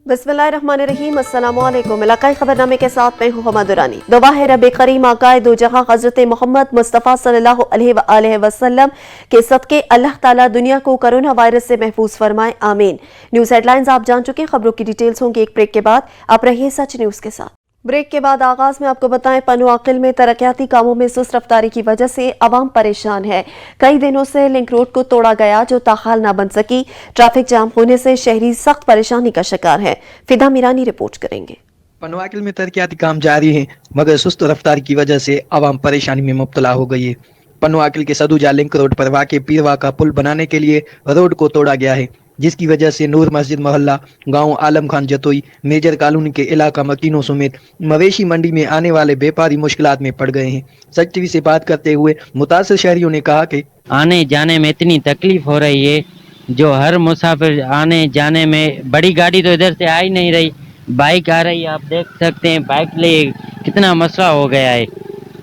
बिस्मिल्लाहिर्रहमानिर्रहीम, अस्सलामु अलैकुम। इलाकाई खबरनामे के साथ मैं हूँ हुमा दुरानी। दुआ है रब करीम आकाए दो जहां हजरत मोहम्मद मुस्तफ़ा सल्लल्लाहु अलैहि वसल्लम के सदके अल्लाह ताला दुनिया को कोरोना वायरस से महफूज फरमाए, आमीन। न्यूज़ हेडलाइंस आप जान चुके हैं, खबरों की डिटेल्स होंगी एक ब्रेक के बाद। आप रहिए सच न्यूज़ के साथ। ब्रेक के बाद आगाज में आपको बताएं, पन्नू आकिल में तरक्याती कामों में सुस्त रफ्तारी की वजह से अवाम परेशान है। कई दिनों से लिंक रोड को तोड़ा गया जो ताहाल ना बन सकी। ट्रैफिक जाम होने से शहरी सख्त परेशानी का शिकार है। फिदा मीरानी रिपोर्ट करेंगे। पन्नू आकिल में तरक्याती काम जारी है मगर सुस्त रफ्तारी की वजह से अवाम परेशानी में मुब्तला हो गई है। पन्नू आकिल के सदुजा लिंक रोड पर वाक़े पीरवा का पुल बनाने के लिए रोड को तोड़ा गया है, जिसकी वजह से नूर मस्जिद मोहल्ला, गांव आलम खान जतोई, मेजर कॉलोनी के इलाका मकीनों समेत मवेशी मंडी में आने वाले व्यापारी मुश्किलात में पड़ गए हैं। सच टीवी से बात करते हुए मुतासिर शहरियों ने कहा कि आने जाने में इतनी तकलीफ हो रही है, जो हर मुसाफिर आने जाने में, बड़ी गाड़ी तो इधर से आ ही नहीं रही, बाइक आ रही है, आप देख सकते हैं बाइक लिए कितना मसला हो गया है।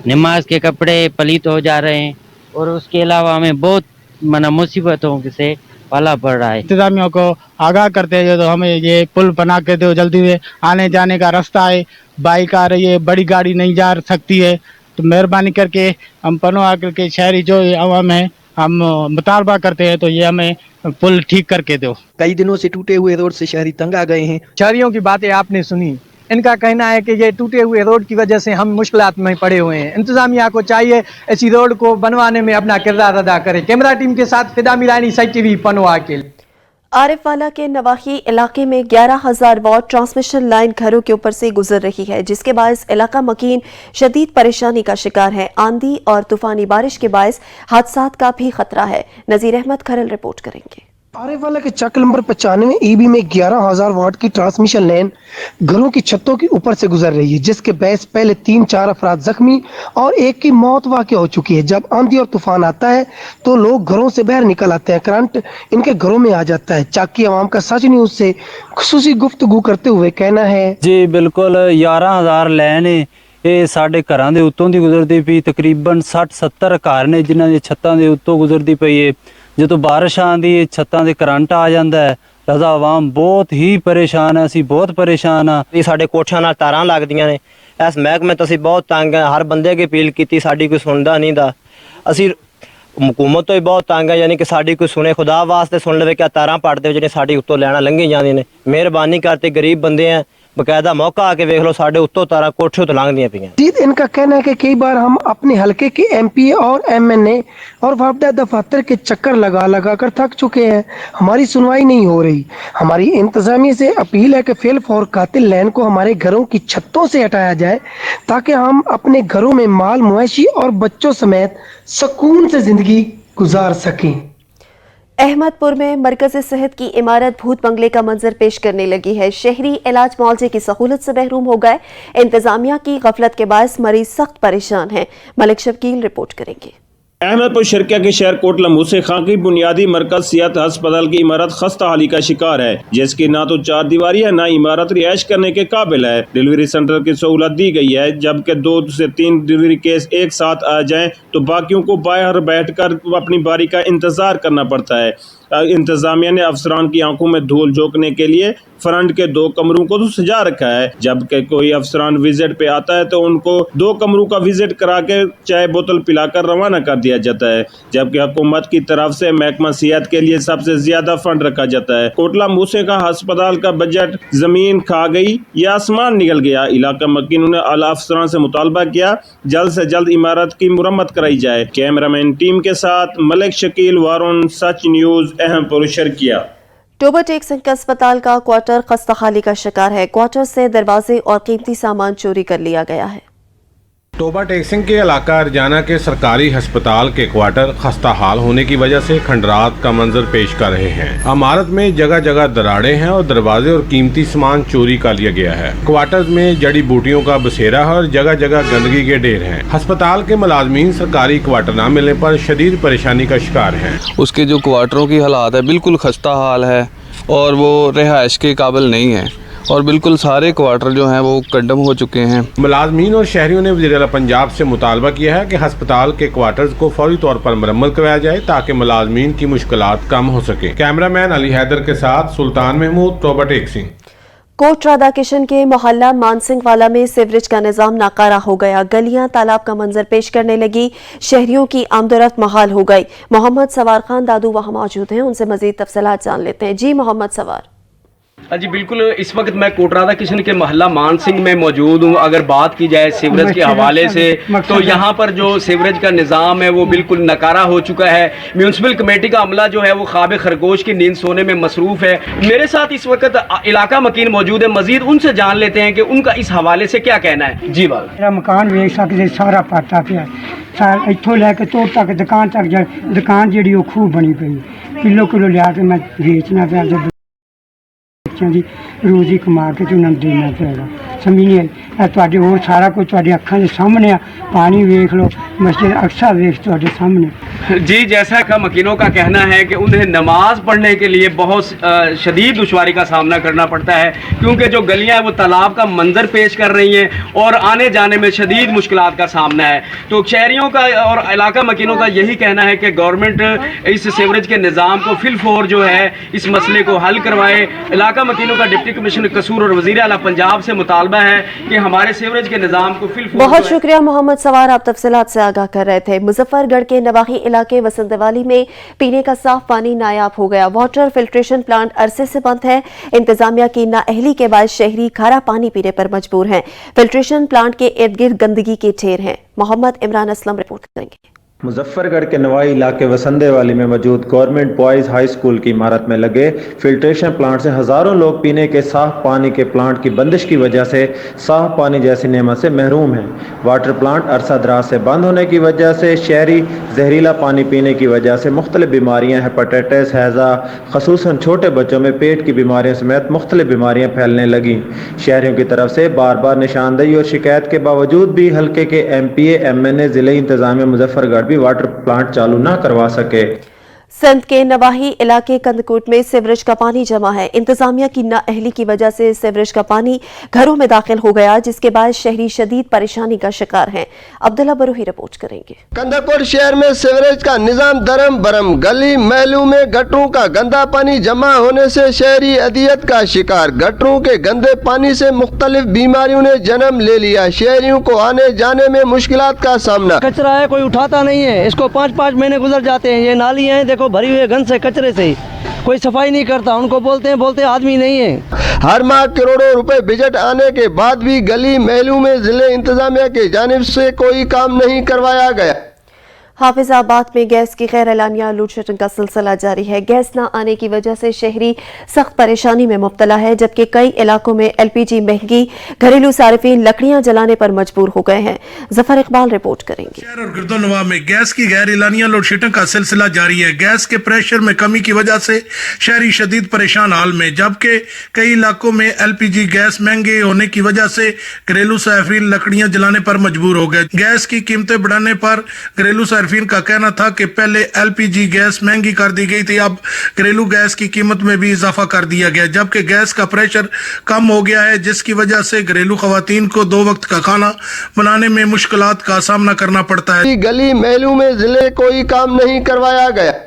नमाज के कपड़े पलीत हो जा रहे हैं और उसके अलावा हमें बहुत मुसीबतों से पाला पड़ रहा है। इंतजामियों को आगाह करते हैं तो हमें ये पुल बना के दो, जल्दी से आने जाने का रास्ता है, बाइक आ रही है, बड़ी गाड़ी नहीं जा सकती है, तो मेहरबानी करके हम पन्नू आकिल के शहरी जो अवाम है हम मुतालबा करते हैं तो ये हमें पुल ठीक करके दो। कई दिनों से टूटे हुए रोड से शहरी तंग आ गए हैं। शहरियों की बातें आपने सुनी, इनका कहना है कि ये टूटे हुए रोड की वजह से हम मुश्किलात में पड़े हुए हैं। इंतजामिया को चाहिए ऐसी रोड को बनवाने में अपना किरदार अदा करे। कैमरा टीम के साथ फिदा मीरानी, सच टीवी, पन्नू आकिल। आरिफ वाला के नवाही इलाके में 11,000 वॉट ट्रांसमिशन लाइन घरों के ऊपर से गुजर रही है, जिसके बायस इलाका मकीन शदीद परेशानी का शिकार है। आंधी और तूफानी बारिश के बायस हादसात का भी खतरा है। नजीर अहमद खरल रिपोर्ट करेंगे। आरिफ वाला के चक नंबर 95 ईबी में 11,000 वाट की ट्रांसमिशन लाइन घरों की छतों के ऊपर से गुजर रही है, जिसके बहस पहले 3-4 अफराद जख्मी और एक की मौत वाक़ हो चुकी है। जब आंधी और तूफान आता है तो लोग घरों से बाहर निकल आते हैं, करंट इनके घरों में आ जाता है। चाकी अवाम का सच न्यूज से खुसूसी गुफ्तगू करते हुए कहना है, जी बिल्कुल 11,000 लाइन ਇਹ ਸਾਡੇ ਘਰਾਂ ਦੇ ਉੱਤੋਂ ਦੀ ਗੁਜ਼ਰਦੀ ਪਈ। ਤਕਰੀਬਨ 60-70 ਘਰ ਨੇ ਜਿਨ੍ਹਾਂ ਦੀ ਛੱਤਾਂ ਦੇ ਉੱਤੋਂ ਗੁਜ਼ਰਦੀ ਪਈ ਹੈ। ਜਦੋਂ ਬਾਰਿਸ਼ ਆਉਂਦੀ ਹੈ ਛੱਤਾਂ ਦੇ ਕਰੰਟ ਆ ਜਾਂਦਾ ਹੈ, ਰਜ਼ਾ ਆਵਾਮ ਬਹੁਤ ਹੀ ਪਰੇਸ਼ਾਨ ਹੈ। ਅਸੀਂ ਬਹੁਤ ਪਰੇਸ਼ਾਨ ਆ। ਇਹ ਸਾਡੇ ਕੋਠਿਆਂ ਨਾਲ ਤਾਰਾਂ ਲੱਗਦੀਆਂ ਨੇ, ਇਸ ਮਹਿਕਮੇ ਤੋਂ ਅਸੀਂ ਬਹੁਤ ਤੰਗ ਹਾਂ। ਹਰ ਬੰਦੇ ਅੱਗੇ ਅਪੀਲ ਕੀਤੀ, ਸਾਡੀ ਕੋਈ ਸੁਣਦਾ ਨਹੀਂ ਦਾ। ਅਸੀਂ हुकूमत तो ही बहुत तंग है, यानी कि साड़ी कोई सुने, खुदा वास्ते सुन लवे क्या तारा पड़ते हो जिन्हें साड़ी उत्तों लैना लंघी जाती ने। मेहरबानी करते, गरीब बंदे हैं, बकायदा मौका आके वेख लो, साढ़े उत्तों तारा कोठे तो लंघ दियां पियां। इनका कहना है कि कई बार हम अपने हलके के एमपी और एमएनए और वापदा दफातर के चक्कर लगा लगा कर थक चुके हैं, हमारी सुनवाई नहीं हो रही। हमारी इंतजामिया से अपील है कि फेल फॉर कातिल लैन को हमारे घरों की छतों से हटाया जाए, ताकि हम अपने घरों में माल मवेशी और बच्चों समेत सुकून से जिंदगी गुजार सकें। अहमदपुर में मरकज़ सेहत की इमारत भूत बंगले का मंजर पेश करने लगी है। शहरी इलाज मुआवजे की सहूलत से महरूम हो गए। इंतजामिया की गफलत के बायस मरीज सख्त परेशान हैं। मलिक शकील रिपोर्ट करेंगे। अहमदपुर शर्किया के शहर कोटला मूसे खां की बुनियादी मरकज सियात अस्पताल की इमारत खस्ता हाली का शिकार है, जिसकी ना तो चार दीवारी है, ना इमारत रिहायश करने के काबिल है। डिलीवरी सेंटर की सहूलत दी गई है, जबकि 2 से 3 डिलीवरी केस एक साथ आ जाएं तो बाकियों को बाहर बैठकर अपनी बारी का इंतजार करना पड़ता है। इंतजामिया ने अफसरान की आंखों में धूल झोंकने के लिए फ्रंट के 2 कमरों को तो सजा रखा है। जबकि कोई अफसरान विजिट पे आता है तो उनको 2 कमरों का विजिट करा के चाय बोतल पिलाकर रवाना कर दिया जाता है, जबकि हुकूमत की तरफ से महकमा सेहत के लिए सबसे ज्यादा फंड रखा जाता है। कोटला मूसे का अस्पताल का बजट जमीन खा गई या आसमान निकल गया। इलाका मकीनों ने आला अफसरान से मुतालबा किया जल्द से जल्द इमारत की मुरम्मत कराई जाए। कैमरामैन टीम के साथ मलिक शकील, वारुण, सच न्यूज, अहमदपुर शर्किया। टोबर टेक सिंह अस्पताल का क्वार्टर खस्ताहाली का शिकार है। क्वार्टर से दरवाजे और कीमती सामान चोरी कर लिया गया है। टोबर टेक सिंह के इलाका अरजाना के सरकारी अस्पताल के क्वार्टर खस्ता हाल होने की वजह से खंडरात का मंजर पेश कर रहे हैं। इमारत में जगह जगह दरारें हैं और दरवाजे और कीमती सामान चोरी कर लिया गया है। क्वार्टर्स में जड़ी बूटियों का बसेरा है और जगह जगह गंदगी के ढेर हैं। अस्पताल के मुलाजमीन सरकारी क्वार्टर न मिलने पर शदीद परेशानी का शिकार हैं। उसके जो क्वार्टरों की हालात है बिल्कुल खस्ता हाल है और वो रिहाइश के काबिल नहीं है, और बिल्कुल सारे क्वार्टर जो हैं वो कंडम हो चुके हैं। मुलाजमीन और शहरियों ने वज़ीर आला पंजाब से मुतालबा किया है कि अस्पताल के क्वार्टर्स को फौरी तौर पर मरम्मत कराया जाए ताकि मुलाजमीन की मुश्किलात कम हो सके। कैमरामैन अली हैदर के साथ सुल्तान महमूद, टोबर टेक सिंह। कोट राधा किशन के मोहल्ला मानसिंह वाला में सीवरेज का निजाम नाकारा हो गया। गलियां तालाब का मंजर पेश करने लगी। शहरियों की आमदोरफ्त महाल हो गई। मोहम्मद सवार खान दादू वहां मौजूद हैं, उनसे मजीद तफसीलात जान लेते हैं। जी मोहम्मद सवार। जी बिल्कुल, इस वक्त मैं कोट राधा किशन के मोहल्ला मानसिंह में मौजूद हूँ। अगर बात की जाए सीवरेज के हवाले से तो यहाँ पर जो सीवरेज का निज़ाम है वो बिल्कुल नकारा हो चुका है। म्यूनसिपल कमेटी का अमला जो है वो ख्वाब खरगोश की नींद सोने में मसरूफ़ है। मेरे साथ इस वक्त इलाका मकीन मौजूद है, मजीद उनसे जान लेते हैं कि उनका इस हवाले से क्या कहना है। जी बात, मेरा मकान वेच सकते सारा पाटा पिया, इतों लैके तोड़ तक दुकान जी खूब बनी पई, किलो किलो लिया के मैं बेचना पिया, बच्चों की रोजी कमा के तो उन्होंने देना पड़ेगा। समझ नहीं आई और सारा कुछ अखा के सामने आ, पानी वेख लो, मस्जिद अक्सा वेख तुहाडे सामने। जी, जैसा का मकीनों का कहना है कि उन्हें नमाज पढ़ने के लिए बहुत शदीद दुश्वारी का सामना करना पड़ता है, क्योंकि जो गलियां हैं वो तालाब का मंजर पेश कर रही हैं और आने जाने में शदीद मुश्किलात का सामना है। तो शहरियों का और इलाका मकीनों का यही कहना है कि गवर्नमेंट इस सीवरेज के निज़ाम को फिलफौर जो है इस मसले को हल करवाए। इलाका मकीनों का डिप्टी कमिश्नर कसूर और वज़ीर आला पंजाब से मुतालबा है कि हमारे सीवरेज के निज़ाम को फिलफौर। बहुत शुक्रिया मोहम्मद सवार, आप तफसीलात से आगाह कर रहे थे। मुजफ्फरगढ़ के नवाही इलाके वसंतवाली में पीने का साफ पानी नायाब हो गया। वाटर फिल्ट्रेशन प्लांट अरसे से बंद है। इंतजामिया की नाअहली के बाद शहरी खारा पानी पीने पर मजबूर हैं। फिल्ट्रेशन प्लांट के इर्द गिर्द गंदगी के ढेर हैं। मोहम्मद इमरान असलम रिपोर्ट करेंगे। मुजफ्फरगढ़ के नवाई इलाके वसंदेवाली में मौजूद गवर्नमेंट बॉयज़ हाई स्कूल की इमारत में लगे फिल्ट्रेशन प्लांट से हज़ारों लोग पीने के साफ पानी के प्लांट की बंदिश की वजह से साफ पानी जैसी नेमत से महरूम हैं। वाटर प्लांट अरसा दराज से बंद होने की वजह से शहरी जहरीला पानी पीने की वजह से मुख्तलिफ बीमारियाँ हेपेटाइटिस, हैज़ा, खसूसन छोटे बच्चों में पेट की बीमारियों समेत मुख्तलिफ बीमारियाँ फैलने लगीं। शहरियों की तरफ से बार बार निशानदही और शिकायत के बावजूद भी हल्के के MPA MNA ज़िले इंतज़ामिया मुजफ्फरगढ़ वाटर प्लांट चालू ना करवा सके। सिंध के नवाही इलाके कंदकोट में सीवरेज का पानी जमा है। इंतजामिया की नाअहली की वजह से सीवरेज का पानी घरों में दाखिल हो गया, जिसके बाद शहरी शदीद परेशानी का शिकार हैं। अब्दुल्ला बरूही रिपोर्ट करेंगे। कंदकोट शहर में सीवरेज का निजाम दरम बरम, गली महलों में गटरों का गंदा पानी जमा होने से शहरी अदियत का शिकार। गटरों के गंदे पानी से मुख्तलिफ बीमारियों ने जन्म ले लिया। शहरियों को आने जाने में मुश्किलात का सामना। कचरा है, कोई उठाता नहीं है, इसको 5-5 महीने गुजर जाते हैं। ये नाली है देखो भरी हुई है गंद से, कचरे से, कोई सफाई नहीं करता। उनको बोलते आदमी नहीं है। हर माह करोड़ों रुपए बजट आने के बाद भी गली महलों में जिले इंतजामिया की जानिब से कोई काम नहीं करवाया गया। हाफिजाबाद में गैस की गैर एलानिया लोड शेडिंग का सिलसिला जारी है। गैस न आने की वजह से शहरी सख्त परेशानी में मुब्तला है, जबकि कई इलाकों में LPG महंगी। घरेलू सारिफीन लकड़ियां जलाने पर मजबूर हो गए हैं। जफर इकबाल रिपोर्ट करेंगे। शहर और गिरदोनवा में गैस की गैर एलानिया लोड शेडिंग का सिलसिला जारी है। गैस के प्रेशर में कमी की वजह से शहरी शदीद परेशान हाल में, जबकि कई इलाकों में LPG गैस महंगे होने की वजह से घरेलू सारिफीन लकड़ियां जलाने पर मजबूर हो गए। गैस की कीमतें बढ़ाने पर घरेलू सारिफीन का कहना था कि पहले LPG गैस महंगी कर दी गई थी, अब घरेलू गैस की कीमत में भी इजाफा कर दिया गया, जबकि गैस का प्रेशर कम हो गया है, जिसकी वजह से घरेलू खवातीन को 2 वक्त का खाना बनाने में मुश्किलात का सामना करना पड़ता है। गली महलों में जिले कोई काम नहीं करवाया गया।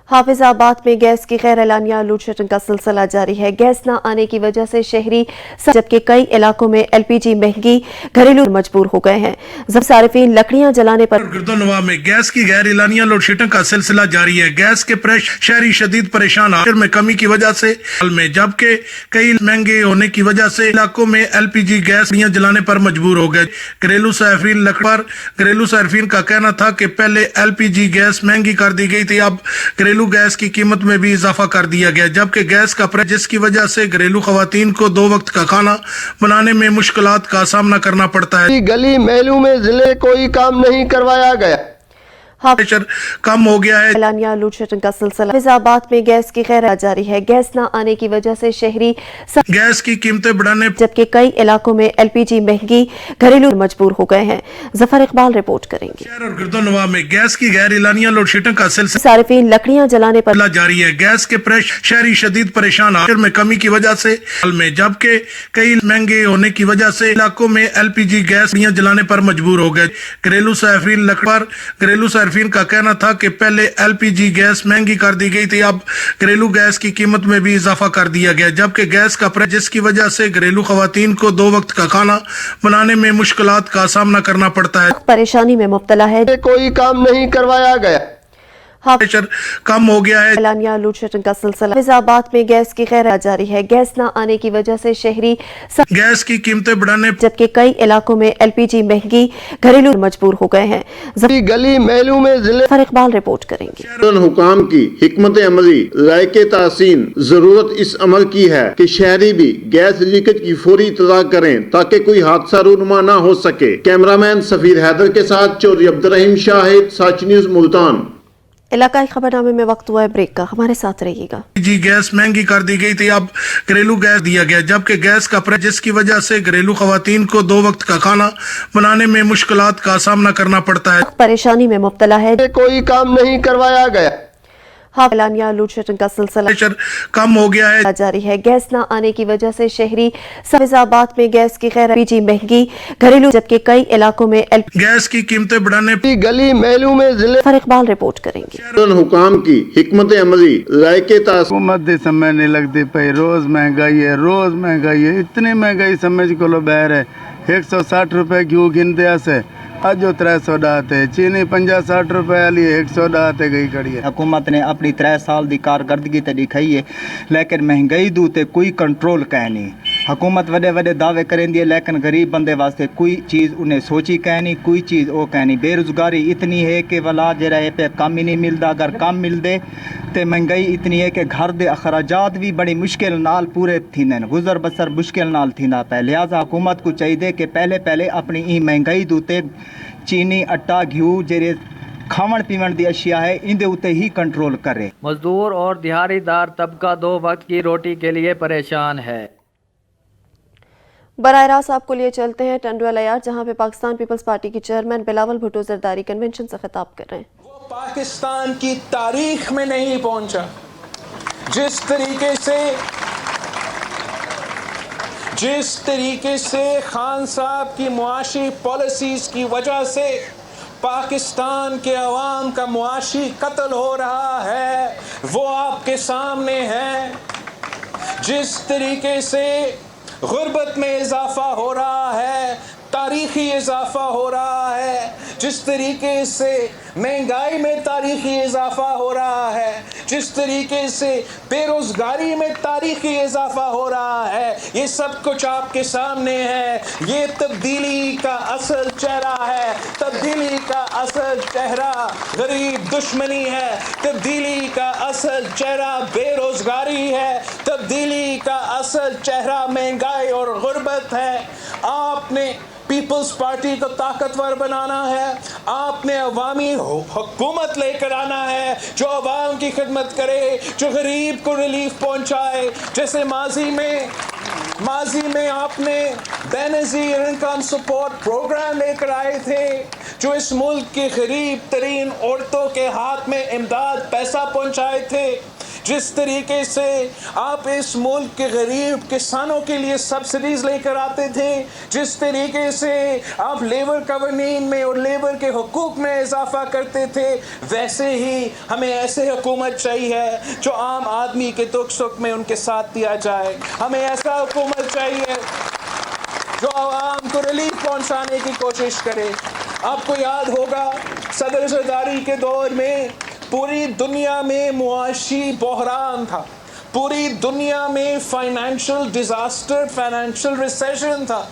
हाफिजाबाद में गैस की गैर एलानिया लोड शेडिंग का सिलसिला जारी है। गैस न आने की वजह से शहरी, जबकि कई इलाकों में LPG महंगी। घरेलू मजबूर हो गए हैं। जब सारिफीन लकड़ियां जलाने पर गिरदोनवा में गैस की गैर एलानिया लोड शेडिंग का सिलसिला जारी है। गैस के प्रेशर शहरी शदीद परेशान हाल में कमी की वजह से में, जबकि कई महंगे होने की वजह से इलाकों में LPG गैस जलाने पर मजबूर हो गए। घरेलू सारिफीन का कहना था कि पहले LPG गैस महंगी कर दी गई थी, अब घरेलू गैस की कीमत में भी इजाफा कर दिया गया, जबकि गैस का प्रेशर, जिसकी वजह से घरेलू खवातीन को 2 वक्त का खाना बनाने में मुश्किलात का सामना करना पड़ता है। गली महलों में जिले कोई काम नहीं करवाया गया। प्रेशर कम हो गया है। एलानिया लोड शेडिंग का सिलसिला। हाफिजाबाद में गैस की गैर जारी है। गैस न आने की वजह से शहरी गैस की कीमतें बढ़ाने, जबकि कई इलाकों में LPG महंगी। घरेलू मजबूर हो गए हैं। जफर इकबाल रिपोर्ट करेंगे। शहर और गिरदोनवा में गैस की गैर एलानिया लोड शेडिंग का सिलसिला सारिफीन लकड़ियां जलाने पर जारी है। गैस के प्रेशर शहरी शदीद परेशान हाल में कमी की वजह से में, जबकि कई महंगे होने की वजह से इलाकों में LPG गैस जलाने पर मजबूर हो गए। घरेलू सारिफीन मुखालफिन का कहना था कि पहले LPG गैस महंगी कर दी गई थी, अब घरेलू गैस की कीमत में भी इजाफा कर दिया गया, जबकि गैस का प्राइस जिसकी वजह से घरेलू खवातीन को 2 वक्त का खाना बनाने में मुश्किलात का सामना करना पड़ता है। परेशानी में मुब्तला है, कोई काम नहीं करवाया गया। प्रेशर कम हो गया है। एलानिया लोड शेडिंग का सिलसिला फैजाबाद में गैस की खैर जारी है। गैस न आने की वजह से शहरी गैस की कीमतें बढ़ाने, जबकि कई इलाकों में LPG महंगी घरेलू मजबूर हो गए हैं। गली महलों में जिले इकबाल रिपोर्ट करेंगे। हुकाम की हिकमत अमली लायके तासीन जरूरत इस अमल की है कि शहरी भी गैस लीकेज की फौरी इत्तला करें ताकि कोई हादसा रूनुमा न हो सके। कैमरामैन सफीर हैदर के साथ चौधरी अब्दुर्रहीम शाहिद, साच न्यूज मुल्तान। इलाकाई खबरनामे में वक्त हुआ है ब्रेक का, हमारे साथ रहिएगा। LPG गैस महंगी कर दी गई थी, अब घरेलू गैस दिया गया, जबकि गैस का प्राइस जिसकी वजह से घरेलू खवातीन को 2 वक्त का खाना बनाने में मुश्किलात का सामना करना पड़ता है। परेशानी में मुब्तला है, कोई काम नहीं करवाया गया। एलानिया लोड शेडिंग का सिलसिला प्रेशर कम हो गया है, जारी है। गैस न आने की वजह से शहरी फैजाबाद में गैस की खैर LPG महंगी घरेलू, जबकि कई इलाकों में गैस की कीमतें बढ़ाने, गली महलों में जिले इकबाल रिपोर्ट करेंगे। हुकाम की हिकमत अमली लायके हुकूमत दे समय नहीं लगती पे, रोज महंगाई है, इतनी महंगाई समझ को लो बहर है। 160 रुपए घी गिनते से अजो 300 डाते, चीनी 50-60 रुपए वाली 100 डाते गई खड़ी है। हुकूमत ने अपनी 3 साल की कारकर्दगी तो दिखाई है, लेकिन महंगाई दू ते कोई कंट्रोल कह नहीं। हुकूमत वडे वडे दावे करेंदी है, लेकिन गरीब बंदे वास्ते कोई चीज़ उन्हें सोची कह नहीं, कोई चीज़ वो कह नहीं। बेरोज़गारी इतनी है कि वला जरा पे काम ही नहीं मिलता, अगर काम मिलते तो महंगाई इतनी है कि घर के अखराजात भी बड़ी मुश्किल नाल पूरे थींदे, गुजर बसर मुश्किल नाल थींदा पे। लिहाजा हुकूमत को चाहिए कि पहले अपनी ई महंगाई दूते चीनी आटा घी जेरे खावन पीवन की अशिया है इनके उत्ते ही कंट्रोल करे। मजदूर और दिहाड़ीदार तबका 2 वक्त की रोटी के लिए परेशान है। बराह रास्त आपको लिए चलते हैं टंडवाला यार्ड, जहां पे पाकिस्तान पीपल्स पार्टी के चेयरमैन बिलावल भुट्टो जरदारी कन्वेंशन से खिताब कर रहे हैं। वो पाकिस्तान की तारीख में नहीं पहुंचा। जिस तरीके से खान साहब की मुआशी पॉलिसीज की वजह से पाकिस्तान के अवाम का मुआशी कत्ल हो रहा है, वो आपके सामने है। जिस तरीके से गुर्बत में इजाफा हो रहा है, तारीखी इजाफा हो रहा है, जिस तरीके से महंगाई में तारीखी इजाफा हो रहा है, जिस तरीके से बेरोजगारी में तारीखी इजाफा हो रहा है, ये सब कुछ आपके सामने है। ये तब्दीली का असल चेहरा है। तब्दीली का असल चेहरा गरीब दुश्मनी है। तब्दीली का असल चेहरा बेरोजगारी है। तब्दीली का असल चेहरा महंगाई और गुर्बत है। आपने पीपल्स पार्टी को ताकतवर बनाना है। आपने अवामी हुकूमत लेकर आना है जो अवाम की खिदमत करे, जो गरीब को रिलीफ पहुंचाए। जैसे माजी में आपने बेनज़ीर इनकम सपोर्ट प्रोग्राम लेकर आए थे, जो इस मुल्क की गरीब तरीन औरतों के हाथ में इमदाद पैसा पहुंचाए थे। जिस तरीके से आप इस मुल्क के गरीब किसानों के लिए सब्सिडीज लेकर आते थे, जिस तरीके से आप लेबर कवानीन में और लेबर के हुकूक में इजाफा करते थे, वैसे ही हमें ऐसे हुकूमत चाहिए जो आम आदमी के दुख सुख में उनके साथ दिया जाए। हमें ऐसा हुकूमत चाहिए जो आवाम को रिलीफ पहुंचाने की कोशिश करे। आपको याद होगा सदर जरदारी के दौर में पूरी दुनिया में मुआशी बहरान था, पूरी दुनिया में फाइनेंशियल डिजास्टर, फाइनेंशियल रिसेशन था।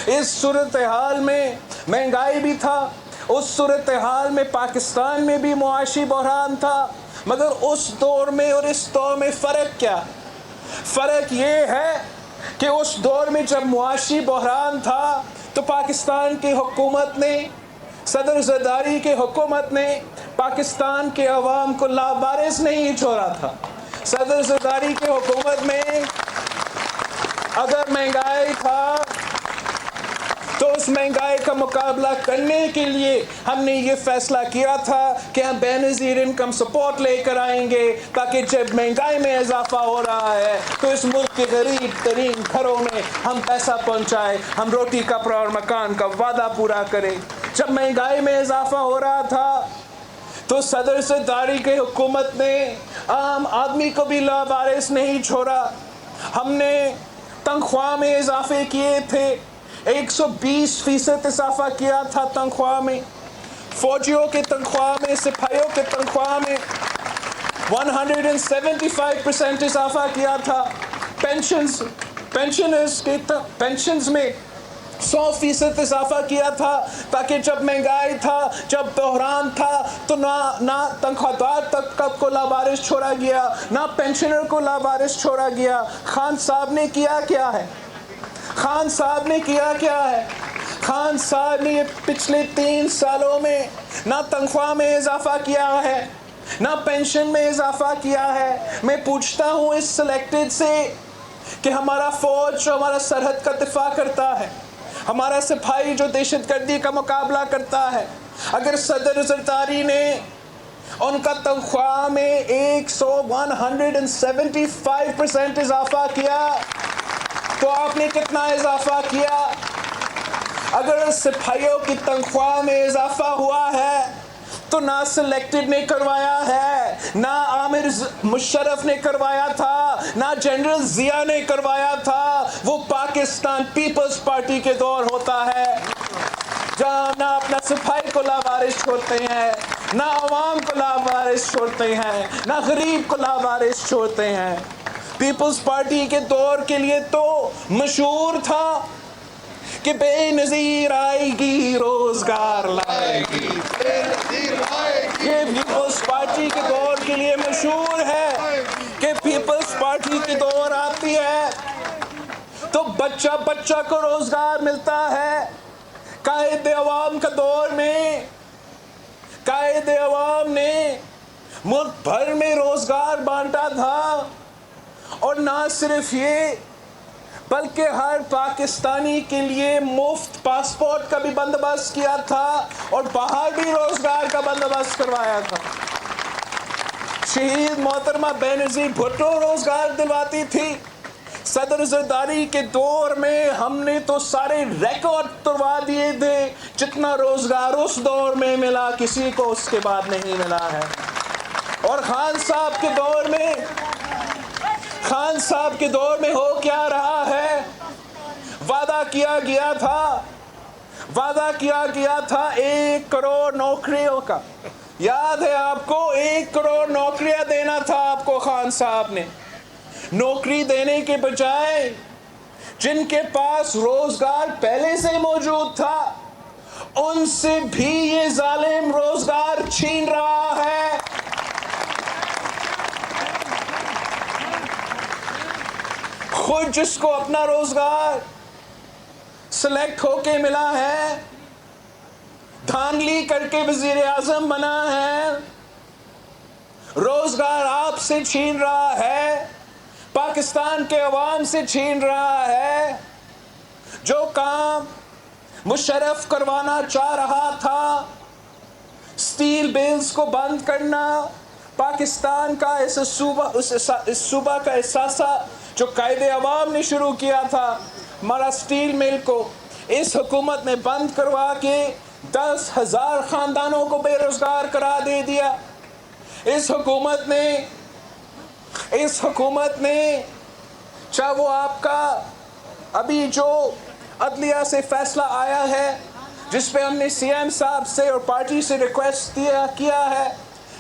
इस सूरत हाल में महंगाई भी था, उस सूरत हाल में पाकिस्तान में भी मुआशी बहरान था। मगर उस दौर में और इस दौर में फ़र्क क्या? फ़र्क ये है कि उस दौर में जब मुआशी बहरान था तो पाकिस्तान की हुकूमत ने, सदर जरदारी के हुकूमत ने पाकिस्तान के अवाम को लावारिस नहीं छोड़ा था। सदर जरदारी के हुकूमत में अगर महंगाई था तो उस महंगाई का मुकाबला करने के लिए हमने ये फैसला किया था कि हम बेनज़ीर इनकम सपोर्ट लेकर आएंगे, ताकि जब महंगाई में इजाफा हो रहा है तो इस मुल्क के गरीब तरीन घरों में हम पैसा पहुंचाएं, हम रोटी कपड़ा और मकान का वादा पूरा करें। जब महंगाई में इजाफा हो रहा था तो सदर सरदारी के हुकूमत ने आम आदमी को भी लावारिस नहीं छोड़ा। हमने तनख्वाह में इजाफे किए थे, 120% इजाफा किया था तनख्वाह में, फौजियों के तनख्वाह में, सिपाहियों के तनख्वाह में 175% इजाफा किया था, पेंशनर्स के पेंशन्स में 100% इजाफा किया था, ताकि जब महंगाई था, जब बहरान था, तो ना तनख्वाहदार तबका को लावारिस छोड़ा गया, ना पेंशनर को लावारिस छोड़ा गया। खान साहब ने किया क्या है? खान साहब ने किया क्या है? खान साहब ने पिछले 3 सालों में ना तनख्वाह में इजाफा किया है, ना पेंशन में इजाफा किया है। मैं पूछता हूँ इस सिलेक्टेड से कि हमारा फौज जो हमारा सरहद का दिफा करता है, हमारा सिपाही जो दहशतगर्दी का मुकाबला करता है, अगर सदर जरदारी ने उनका तनख्वाह में 175% इजाफा किया, तो आपने कितना इजाफा किया? अगर सिपाहियों की तनख्वाह में इजाफा हुआ है तो ना सिलेक्टेड ने करवाया है, ना आमिर मुशर्रफ ने करवाया था, ना जनरल जिया ने करवाया था। वो पाकिस्तान पीपल्स पार्टी के दौर होता है जहाँ ना अपना सिपाही को लावारिस छोड़ते हैं, ना अवाम को लावारिस छोड़ते हैं, ना गरीब को लावारिस छोड़ते हैं। पीपल्स पार्टी के दौर के लिए तो मशहूर था कि बेनज़ीर आएगी रोजगार लाएगी, ये पीपल्स पार्टी के दौर के लिए मशहूर है कि पीपल्स पार्टी के दौर आती है तो बच्चा बच्चा को रोजगार मिलता है। कायदे अवाम का दौर में कायदे अवाम ने मुल्क भर में रोजगार बांटा था, और ना सिर्फ ये बल्कि हर पाकिस्तानी के लिए मुफ्त पासपोर्ट का भी बंदोबस्त किया था और बाहर भी रोजगार का बंदोबस्त करवाया था। शहीद मोहतरमा बेनज़ीर भुट्टो रोजगार दिलवाती थी। सदर जरदारी के दौर में हमने तो सारे रिकॉर्ड तोड़वा दिए थे। जितना रोजगार उस दौर में मिला किसी को उसके बाद नहीं मिला है। और खान साहब के दौर में हो क्या रहा है? वादा किया गया था 1 करोड़ नौकरियों का। याद है आपको? 1 करोड़ नौकरियां देना था आपको खान साहब ने। नौकरी देने के बजाय जिनके पास रोजगार पहले से मौजूद था उनसे भी ये जालिम रोजगार छीन रहा है। खुद जिसको अपना रोजगार सिलेक्ट होके मिला है, धांधली करके वजीर आजम बना है, रोजगार आपसे छीन रहा है, पाकिस्तान के अवाम से छीन रहा है। जो काम मुशर्रफ करवाना चाह रहा था, स्टील बिल्स को बंद करना, पाकिस्तान का इस सूबा का एहसासा जो कायदे अवाम ने शुरू किया था, हमारा स्टील मिल को इस हुकूमत ने बंद करवा के 10,000 खानदानों को बेरोजगार करार दे दिया। इस हुकूमत ने चाहे वो आपका अभी जो अदलिया से फैसला आया है जिस पे हमने सीएम साहब से और पार्टी से रिक्वेस्ट किया है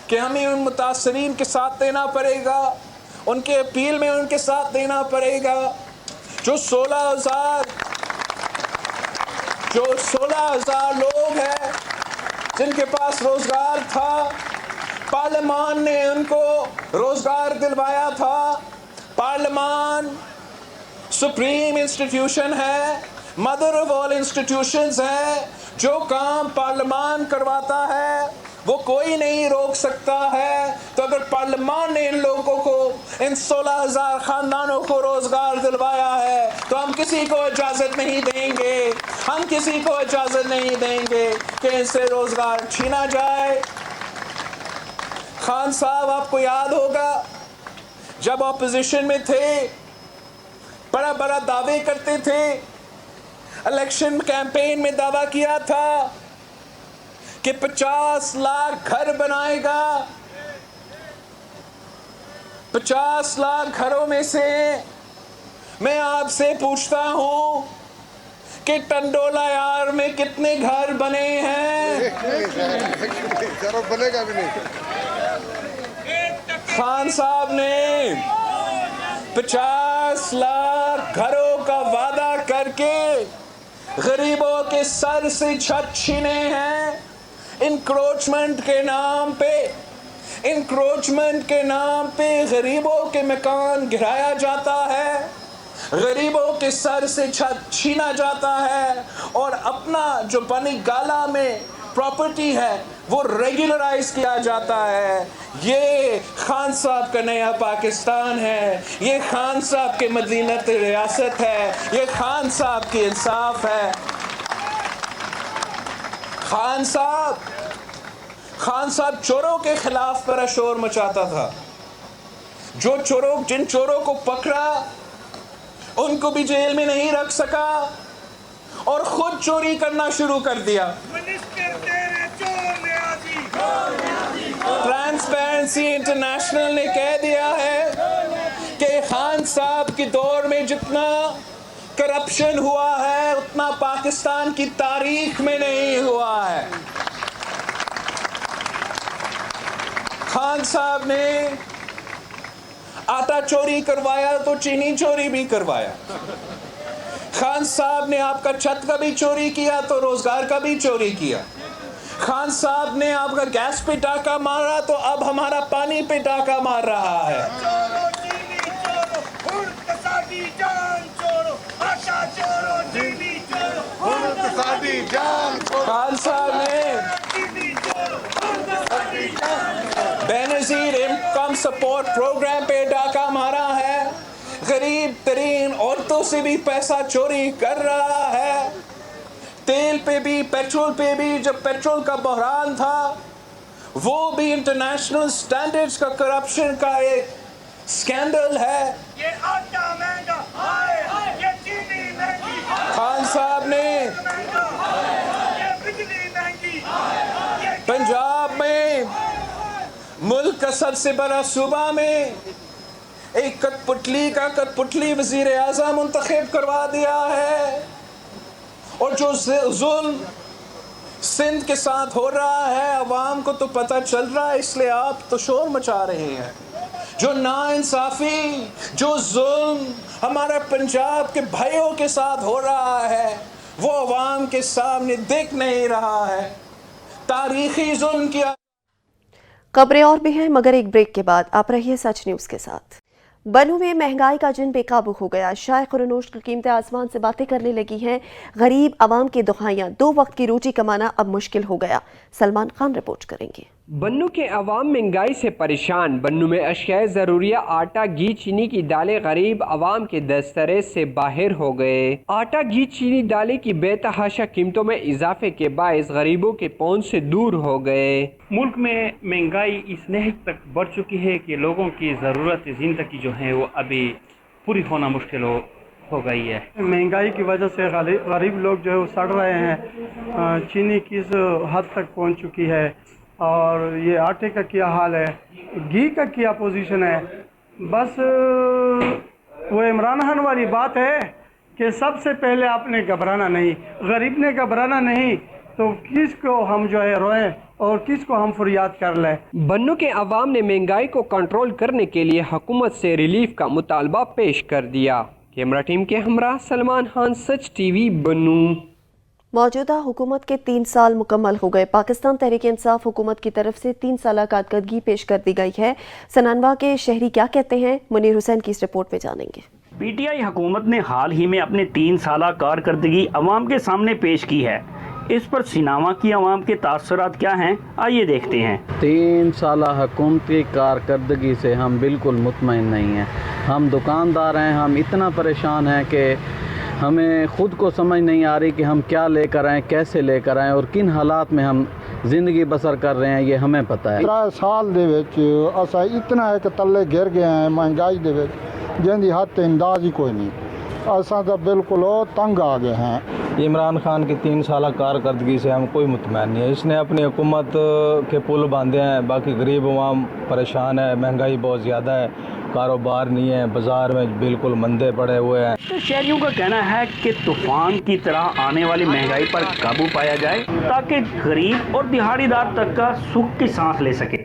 कि हमें उन मुतासरीन के साथ देना पड़ेगा, उनके अपील में उनके साथ देना पड़ेगा। जो 16,000 लोग हैं जिनके पास रोजगार था, पार्लियामान ने उनको रोजगार दिलवाया था। पार्लियामान सुप्रीम इंस्टीट्यूशन है, मदर ऑफ ऑल इंस्टीट्यूशंस है। जो काम पार्लियामान करवाता है वो कोई नहीं रोक सकता है। तो अगर पार्लियामान ने इन लोगों को, इन 16,000 खानदानों को रोजगार दिलवाया है तो हम किसी को इजाजत नहीं देंगे कि इनसे रोजगार छीना जाए। खान साहब, आपको याद होगा जब ऑपोजिशन में थे बड़ा दावे करते थे, इलेक्शन कैंपेन में दावा किया था कि 50 लाख घर बनाएगा। 50 लाख घरों में से मैं आपसे पूछता हूं कि टंडोला यार में कितने घर बने हैं? बनेगा भी नहीं। खान साहब ने 50 लाख घरों का वादा करके गरीबों के सर से छत छीने हैं। इंक्रोचमेंट के नाम पे गरीबों के मकान गिराया जाता है, गरीबों के सर से छत छीना जाता है और अपना जो बनी गाला में प्रॉपर्टी है वो रेगुलराइज किया जाता है। ये खान साहब का नया पाकिस्तान है, ये खान साहब के मदीनत रियासत है, ये खान साहब की इंसाफ है। खान साहब चोरों के खिलाफ बड़ा शोर मचाता था। जिन चोरों को पकड़ा उनको भी जेल में नहीं रख सका और खुद चोरी करना शुरू कर दिया। ट्रांसपेरेंसी इंटरनेशनल ने कह दिया है कि खान साहब के दौर में जितना करप्शन हुआ है उतना पाकिस्तान की तारीख में नहीं हुआ है। खान साहब ने आटा चोरी करवाया तो चीनी चोरी भी करवाया। खान साहब ने आपका छत का भी चोरी किया तो रोजगार का भी चोरी किया। खान साहब ने आपका गैस पे टाका मारा तो अब हमारा पानी पे टाका मार रहा है। खान साहब ने बेनजीर इनकम सपोर्ट प्रोग्राम पे डाका मारा है, गरीब तरीन औरतों से भी पैसा चोरी कर रहा है। तेल पे भी, पेट्रोल पे भी, जब पेट्रोल का बहरान था वो भी इंटरनेशनल स्टैंडर्ड्स का करप्शन का एक स्कैंडल है। ये आटा महंगा, ये चीनी महंगी, खान साहब ने ये बिजली महंगी, पंजाब में मुल्क का सबसे बड़ा सूबा में एक कठपुतली वजीर आज़म मुंतखब करवा दिया है और जो जुल्म सिंध के साथ हो रहा है अवाम को तो पता चल रहा है, इसलिए आप तो शोर मचा रहे हैं। जो नाइंसाफी, जो जुल्म हमारे पंजाब के भाइयों के साथ हो रहा है वो अवाम के सामने दिख नहीं रहा है। तारीखी जुल्म किया। खबरें और भी हैं मगर एक ब्रेक के बाद आप रहिए सच न्यूज़ के साथ। बनू में महंगाई का जिन बेकाबू हो गया, शाय खुरनोश की कीमतें आसमान से बातें करने लगी हैं। गरीब आवाम की दुहाइयां, 2 वक्त की रोटी कमाना अब मुश्किल हो गया। सलमान खान रिपोर्ट करेंगे। बन्नू के अवाम महंगाई से परेशान। बन्नू में अशियाए ज़रूरिया आटा, घी, चीनी की दालें गरीब अवाम के दस्तरे से बाहर हो गए। आटा, घी, चीनी, दालें की बेतहाशा कीमतों में इजाफे के बायस गरीबों के पहुंच से दूर हो गए। मुल्क में महंगाई इस नहद तक बढ़ चुकी है कि लोगों की ज़रूरत ज़िंदगी जो है वो अभी पूरी होना मुश्किल हो गई है। महंगाई की वजह से गरीब लोग जो है वो सड़ रहे हैं। चीनी किस हद तक पहुंच चुकी है और ये आटे का क्या हाल है, घी का क्या पोजीशन है। बस वो इमरान खान वाली बात है कि सबसे पहले आपने घबराना नहीं, गरीब ने घबराना नहीं तो किसको हम जो है रोएं और किसको हम फरियाद कर लें। बन्नू के अवाम ने महंगाई को कंट्रोल करने के लिए हुकूमत से रिलीफ का मुतालबा पेश कर दिया। कैमरा टीम के हमरा सलमान खान, सच टीवी, बन्नू। मौजूदा हुकूमत के 3 साल मुकम्मल हो गए। पाकिस्तान तहरीक इंसाफ हुकूमत की तरफ से 3 साल कारकर्दगी पेश कर दी गई है। सनानवा के शहरी क्या कहते हैं, मुनीर हुसैन की इस रिपोर्ट में जानेंगे। पीटीआई हुकूमत ने हाल ही में अपने 3 साल कारकर्दगी अवाम के सामने पेश की है। इस पर सिनावा की अवाम के तासुरात क्या हैं, आइए देखते हैं। 3 साल हुकूमत की कारकर्दगी से हम बिल्कुल मुतमईन नहीं हैं। हम दुकानदार हैं, हम इतना परेशान हैं कि हमें ख़ुद को समझ नहीं आ रही कि हम क्या लेकर आएँ, कैसे लेकर आएँ और किन हालात में हम ज़िंदगी बसर कर रहे हैं, ये हमें पता है। 3 साल दे विच असा इतना है कि तले गिर गए हैं महंगाई दे विच जिंदी हद अंदाज ही कोई नहीं। असा तो बिल्कुल तंग आ गए हैं। इमरान खान की 3 साल कारकर्दगी से हम कोई मुतमैन नहीं है। इसने अपनी हुकूमत के पुल बांधे हैं, बाकी गरीब अवाम परेशान है, महंगाई बहुत ज़्यादा है, कारोबार नहीं है, बाज़ार में बिल्कुल मंदे पड़े हुए हैं। तो शहरियों का कहना है कि तूफान की तरह आने वाली महंगाई पर काबू पाया जाए ताकि गरीब और दिहाड़ीदार तक का सुख की सांस ले सके।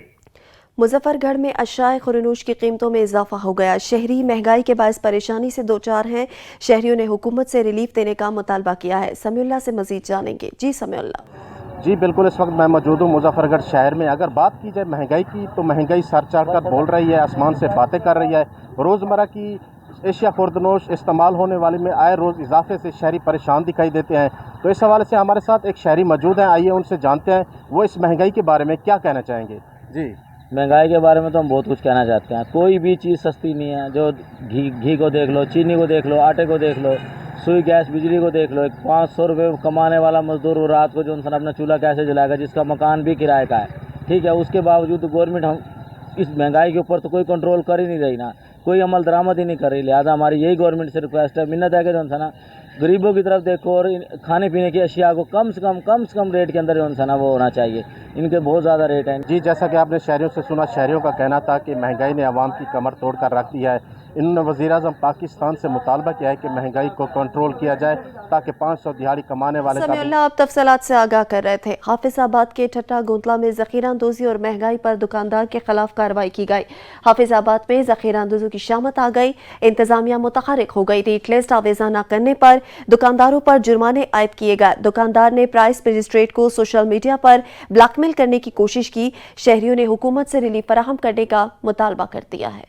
मुजफ्फरगढ़ में अशाए खुरनूश की कीमतों में इजाफा हो गया। शहरी महंगाई के बायस परेशानी से दो चार हैं। शहरियों ने हुकूमत से रिलीफ देने का मुतालबा किया है। समीउल्लाह से मजीद जानेंगे। जी समीउल्लाह। जी बिल्कुल, इस वक्त मैं मौजूद हूँ मुजफ्फरगढ़ शहर में। अगर बात की जाए महंगाई की तो महंगाई सर चढ़कर बोल रही है, आसमान से बातें कर रही है। रोज़मर्रा की एशिया खुर्दनोश इस्तेमाल होने वाले में आए रोज़ इजाफे से शहरी परेशान दिखाई देते हैं। तो इस हवाले से हमारे साथ एक शहरी मौजूद हैं, आइए उनसे जानते हैं वो इस महंगाई के बारे में क्या कहना चाहेंगे। जी, महंगाई के बारे में तो हम बहुत कुछ कहना चाहते हैं। कोई भी चीज़ सस्ती नहीं है। जो घी को देख लो, चीनी को देख लो, आटे को देख लो, सुई गैस बिजली को देख लो। एक 500 रुपये कमाने वाला मजदूर वो रात को जो इंसान अपना चूल्हा कैसे जलाएगा, जिसका मकान भी किराए का है, ठीक है। उसके बावजूद गवर्नमेंट हम इस महंगाई के ऊपर तो कोई कंट्रोल कर ही नहीं रही ना, कोई अमल दरामद ही नहीं कर रही। लिहाजा हमारी यही गवर्नमेंट से रिक्वेस्ट है, मिन्नत है कि जो है ना गरीबों की तरफ देखो और खाने पीने की अशिया को कम से कम रेट के अंदर जो है ना वो होना चाहिए। इनके बहुत ज़्यादा रेट हैं। जी, जैसा कि आपने शहरियों से सुना, शहरियों का कहना था कि महंगाई ने आवाम की कमर तोड़ कर रख दी है। इन्होंने वज़ीर-ए-आज़म पाकिस्तान से मुतालबा किया है कि महंगाई को कंट्रोल किया जाए ताकि 500 दिहाड़ी कमाने वाले समीउल्लाह आप तफसीलात से आगाह कर रहे थे। हाफिजाबाद के ठट्टा गोंतला में ज़ख़ीराअंदोज़ी और महंगाई पर दुकानदार के खिलाफ कार्रवाई की गई। हाफिजाबाद में ज़ख़ीराअंदोज़ी की शामत आ गई। इंतजामिया मुतहर्रिक हो गई। रेट लिस्ट आवेज़ा न करने पर दुकानदारों पर जुर्माने आयद किए गए। दुकानदार ने प्राइस मजिस्ट्रेट को सोशल मीडिया पर ब्लैकमेल करने की कोशिश की। शहरियों ने हुकूमत से रिलीफ फराहम करने का मुतालबा कर दिया है।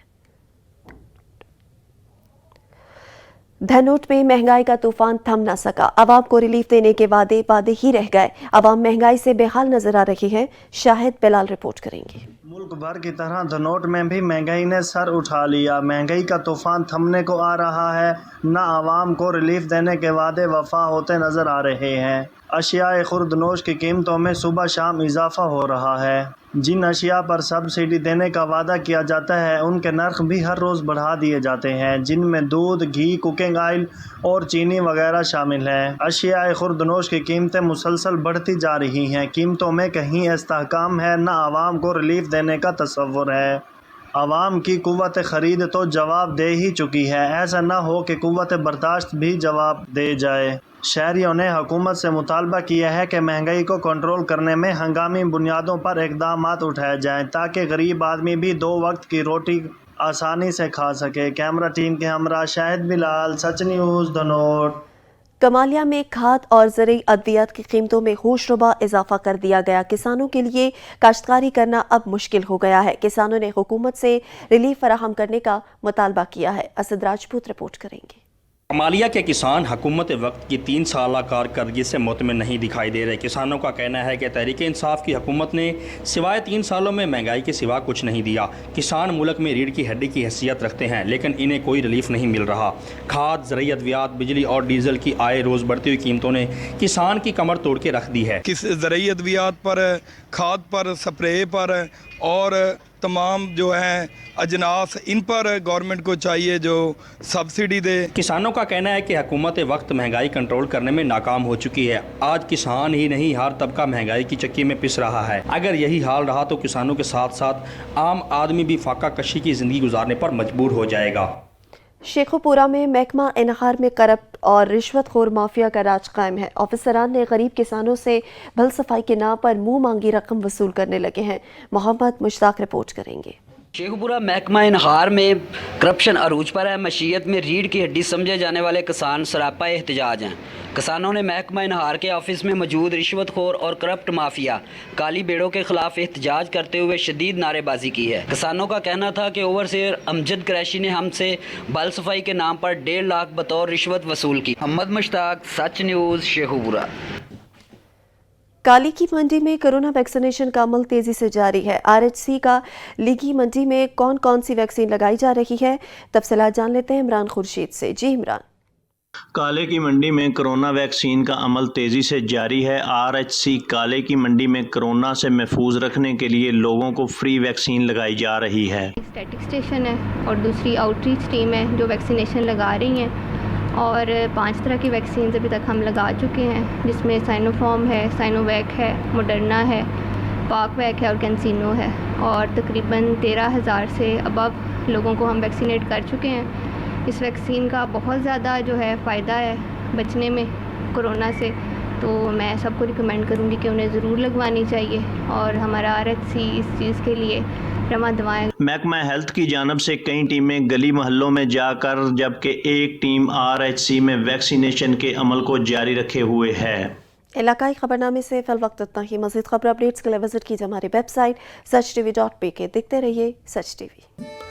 धनोट में महंगाई का तूफान थम न सका। आवाम को रिलीफ देने के वादे ही रह गए। आवाम महंगाई से बेहाल नजर आ रही है। शाहिद बिलाल रिपोर्ट करेंगे। मुल्क भर की तरह धनोट में भी महंगाई ने सर उठा लिया। महंगाई का तूफान थमने को आ रहा है, न आवाम को रिलीफ देने के वादे वफा होते नजर आ रहे हैं। अशियाए खुर्दनोश की कीमतों में सुबह शाम इजाफा हो रहा है। जिन अशिया पर सब्सिडी देने का वादा किया जाता है उनके नर्ख भी हर रोज़ बढ़ा दिए जाते हैं, जिनमें दूध, घी, कुकिंग ऑयल और चीनी वगैरह शामिल हैं। अशियाए खुर्दनोश की कीमतें मुसलसल बढ़ती जा रही हैं। कीमतों में कहीं इस्तेहकाम है, न आवाम को रिलीफ देने का तसव्वुर है। आवाम की कुव्वत ख़रीद तो जवाब दे ही चुकी है, ऐसा न हो कि कुव्वत बर्दाश्त भी जवाब दे जाए। शहरियों ने हुकूमत से मुतालबा किया है कि महंगाई को कंट्रोल करने में हंगामी बुनियादों पर इक़दामात उठाए जाएं ताकि गरीब आदमी भी 2 वक्त की रोटी आसानी से खा सके। कैमरा टीम के हमरा शाहिद बिलाल, सच न्यूज़, धनोट। कमालिया में खाद और ज़रूरी अद्वियात की कीमतों में होशरुबा इजाफा कर दिया गया। किसानों के लिए काश्तकारी करना अब मुश्किल हो गया है। किसानों ने हुकूमत से रिलीफ फराहम करने का मुतालबा किया है। असद राजपूत रिपोर्ट करेंगे। कमालिया के किसान हुकूमत वक्त की 3 साला कारकर्दगी से मुतमिन नहीं दिखाई दे रहे। किसानों का कहना है कि तहरीक इंसाफ की हुकूमत ने सिवाय 3 सालों में महंगाई के सिवा कुछ नहीं दिया। किसान मुल्क में रीढ़ की हड्डी की हैसियत रखते हैं, लेकिन इन्हें कोई रिलीफ नहीं मिल रहा। खाद, ज़रूरी अद्वियात, बिजली और डीजल की आए रोज़ बढ़ती हुई कीमतों ने किसान की कमर तोड़ के रख दी है। किस ज़रूरी अद्वियात पर, खाद पर, स्प्रे पर और तमाम जो हैं अजनास, इन पर गवर्नमेंट को चाहिए जो सब्सिडी दे। किसानों का कहना है कि हुकूमत वक्त महंगाई कंट्रोल करने में नाकाम हो चुकी है। आज किसान ही नहीं, हर तबका महंगाई की चक्की में पिस रहा है। अगर यही हाल रहा तो किसानों के साथ साथ आम आदमी भी फाका कशी की ज़िंदगी गुजारने पर मजबूर हो जाएगा। शेखुपुरा में महकमा इनहार में करप्ट और रिश्वतखोर माफिया का राज कायम है। ऑफिसरान ने गरीब किसानों से भल सफाई के नाम पर मुंह मांगी रकम वसूल करने लगे हैं। मोहम्मद मुश्ताक रिपोर्ट करेंगे। शेखुपुरा महकमा इनहार में करप्शन अरूज पर है। मशीयत में रीढ़ की हड्डी समझे जाने वाले किसान सरापा एहतजाज हैं। किसानों ने महकमा इनहार के ऑफिस में मौजूद रिश्वतखोर और करप्ट माफिया काली बेड़ों के खिलाफ एहतजाज करते हुए शदीद नारेबाजी की है। किसानों का कहना था कि ओवरसीयर अमजद क्रैशी ने हमसे बाल सफाई के नाम पर 1.5 लाख बतौर रिश्वत वसूल की। मोहम्मद मुश्ताक, सच न्यूज़, शेखुपुरा। काली की मंडी में कोरोना वैक्सीनेशन का अमल तेजी से जारी है। आरएचसी का लीगी मंडी में कौन कौन सी वैक्सीन लगाई जा रही है, तफसीलात जान लेते हैं इमरान खुर्शीद से। जी इमरान। काले की मंडी में कोरोना वैक्सीन का अमल तेज़ी से जारी है। आरएचसी काले की मंडी में कोरोना से महफूज रखने के लिए लोगों को फ्री वैक्सीन लगाई जा रही है। स्टैटिक स्टेशन है और दूसरी आउटरीच टीम है जो वैक्सीनेशन लगा रही हैं। اور 5 طرح کی ویکسینز ابھی تک ہم لگا چکے ہیں، جس میں سائنو فارم ہے، سائنو ویک ہے، موڈرنا ہے، پاک ویک ہے اور کینسینو ہے، اور تقریباً 13,000 سے ابو لوگوں کو ہم ویکسینیٹ کر چکے ہیں۔ اس ویکسین کا بہت زیادہ جو ہے فائدہ ہے بچنے میں کرونا سے، تو میں سب کو ریکمینڈ کروں گی کہ انہیں ضرور لگوانی چاہیے، اور ہمارا RHC اس چیز کے لیے رواں دوائیں۔ محکمہ ہیلتھ کی جانب سے کئی ٹیمیں گلی محلوں میں جا کر جبکہ ایک ٹیم RHC میں ویکسینیشن کے عمل کو جاری رکھے ہوئے ہے۔ علاقائی خبرنامے سے فی الوقت اتنا ہی۔ مزید خبر اپڈیٹس کے لیے وزٹ کیجیے ہماری ویب سائٹ سچ TV.pk۔ دیکھتے رہیے سچ TV۔